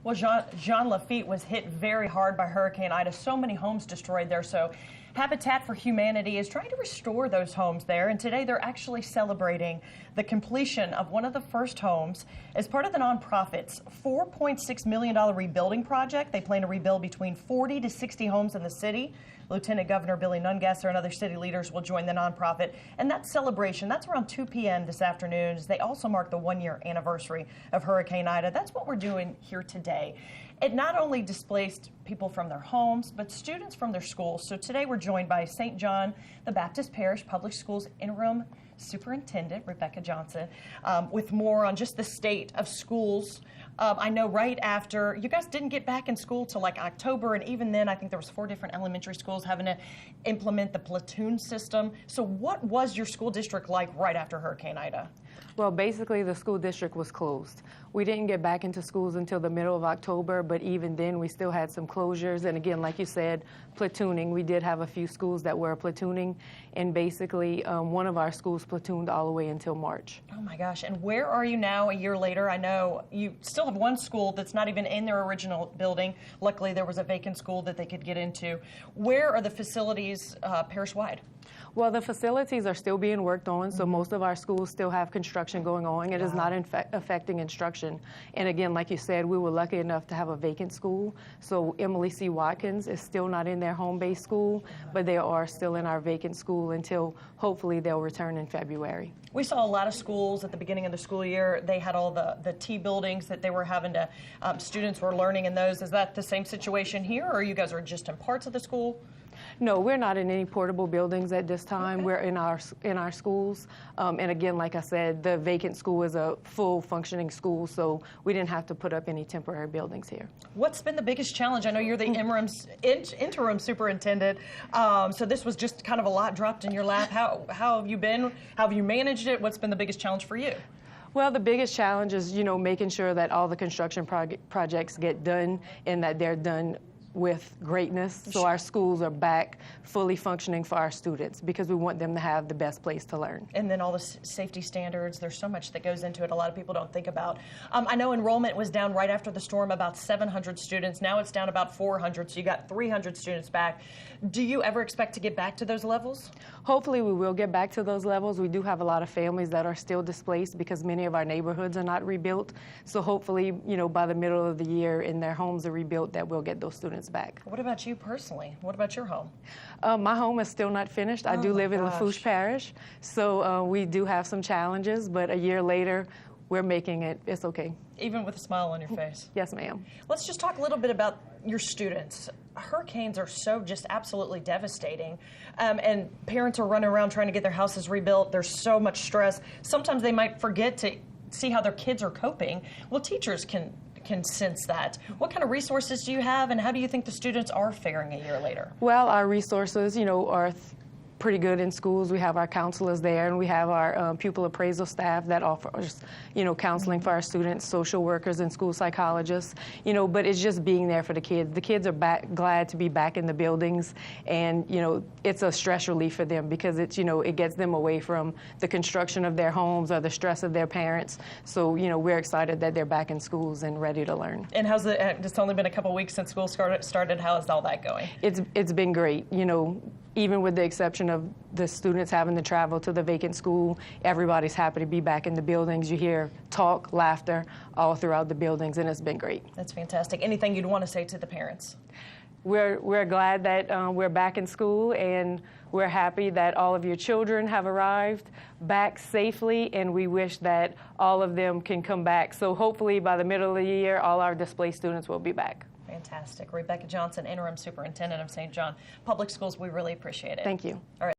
Well, Jean Lafitte was hit very hard by Hurricane Ida. So many homes destroyed there. So Habitat for Humanity is trying to restore those homes there. And today they're actually celebrating the completion of one of the first homes as part of the nonprofit's $4.6 million rebuilding project. They plan to rebuild between 40 to 60 homes in the city. Lieutenant Governor Billy Nungesser and other city leaders will join the nonprofit. And that celebration, that's around 2 p.m. this afternoon, as they also mark the 1-year anniversary of Hurricane Ida. That's what we're doing here today. It not only displaced people from their homes, but students from their schools. So today we're joined by St. John the Baptist Parish Public Schools Interim Superintendent Rebecca Johnson with more on just the state of schools. I know right after, you guys didn't get back in school till like October, and even then I think there was 4 different elementary schools having to implement the platoon system. So what was your school district like right after Hurricane Ida? Well, basically the school district was closed. We didn't get back into schools until the middle of October, but even then we still had some closures. And again, like you said, platooning. We did have a few schools that were platooning, and basically one of our schools platooned all the way until March. Oh my gosh, and where are you now a year later? I know you still have one school that's not even in their original building. Luckily there was a vacant school that they could get into. Where are the facilities parish-wide? Well, the facilities are still being worked on, so most of our schools still have construction going on. It is not affecting instruction. And again, like you said, we were lucky enough to have a vacant school. So Emily C. Watkins is still not in their home-based school, but they are still in our vacant school until hopefully they'll return in February. We saw a lot of schools at the beginning of the school year. They had all the T buildings that they were having to, students were learning in those. Is that the same situation here, or you guys are just in parts of the school? No, we're not in any portable buildings at this time. Okay. We're in our schools. And again, like I said, the vacant school is a full functioning school, so we didn't have to put up any temporary buildings here. What's been the biggest challenge? I know you're the interim superintendent, so this was just kind of a lot dropped in your lap. How have you been? How have you managed it? What's been the biggest challenge for you? Well, the biggest challenge is, making sure that all the construction projects get done and that they're done with greatness, so our schools are back fully functioning for our students, because we want them to have the best place to learn. And then all the safety standards, there's so much that goes into it a lot of people don't think about. I know enrollment was down right after the storm, about 700 students. Now it's down about 400, so you got 300 students back. Do you ever expect to get back to those levels? Hopefully we will get back to those levels. We do have a lot of families that are still displaced because many of our neighborhoods are not rebuilt. So hopefully, by the middle of the year and their homes are rebuilt, that we'll get those students back. What about you personally? What about your home? My home is still not finished. I do live in Lafourche Parish, so we do have some challenges, but a year later, we're making it. It's okay. Even with a smile on your face? Yes, ma'am. Let's just talk a little bit about your students. Hurricanes are so just absolutely devastating, and parents are running around trying to get their houses rebuilt. There's so much stress. Sometimes they might forget to see how their kids are coping. Well, teachers can sense that. What kind of resources do you have, and how do you think the students are faring a year later? Well, our resources, are pretty good in schools. We have our counselors there, and we have our pupil appraisal staff that offers, counseling for our students, social workers and school psychologists, but it's just being there for the kids. The kids are glad to be back in the buildings, and, it's a stress relief for them, because it's, it gets them away from the construction of their homes or the stress of their parents. So, we're excited that they're back in schools and ready to learn. And how's it's only been a couple weeks since school started. How is all that going? It's been great, even with the exception of the students having to travel to the vacant school, everybody's happy to be back in the buildings. You hear talk, laughter all throughout the buildings, and it's been great. That's fantastic. Anything you'd want to say to the parents? We're glad that we're back in school, and we're happy that all of your children have arrived back safely, and we wish that all of them can come back. So hopefully by the middle of the year, all our displaced students will be back. Fantastic. Rebecca Johnson, Interim Superintendent of St. John Public Schools, we really appreciate it. Thank you. All right.